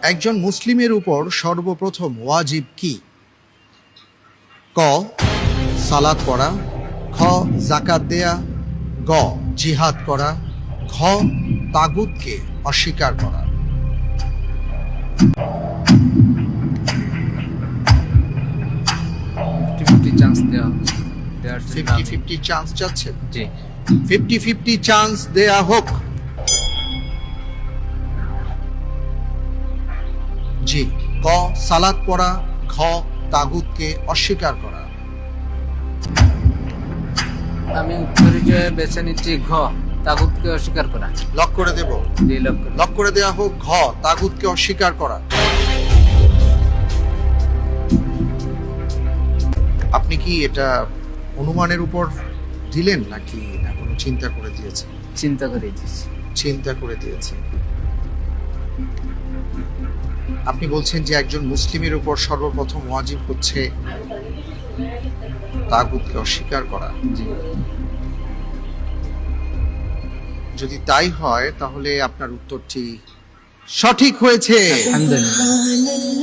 একজন মুসলিমের উপর সর্বপ্রথম ওয়াজিব কি? ক সালাত পড়া, খ যাকাত দেয়া, গ জিহাদ করা, ঘ তাগুতকে অস্বীকার করা। 50-50 চান্স দেওয়ার জন্য 50-50 চান্স চাচ্ছেন? জি 50-50 চান্স দেয়া হোক। জি, ক সালাত পড়া, ঘ তাগুতকে অস্বীকার করা। আমি উত্তরে যে বেছে নিচ্ছি ঘ, তাগুতকে অস্বীকার করা। লক করে দেব? জি লক্ষ্য লক করে দেয়া হোক ঘ তাগুতকে অস্বীকার করা। আপনি কি এটা অনুমানের উপর দিলেন নাকি না কোনো চিন্তা করে দিয়েছেন? চিন্তা করে দিচ্ছি। চিন্তা করে দিয়েছেন। আপনি বলছেন যে একজন মুসলিমের উপর সর্বপ্রথম ওয়াজিব হচ্ছে তাগুতকে অস্বীকার করা। জি যদি তাই হয় তাহলে আপনার উত্তরটি সঠিক হয়েছে। আলহামদুলিল্লাহ।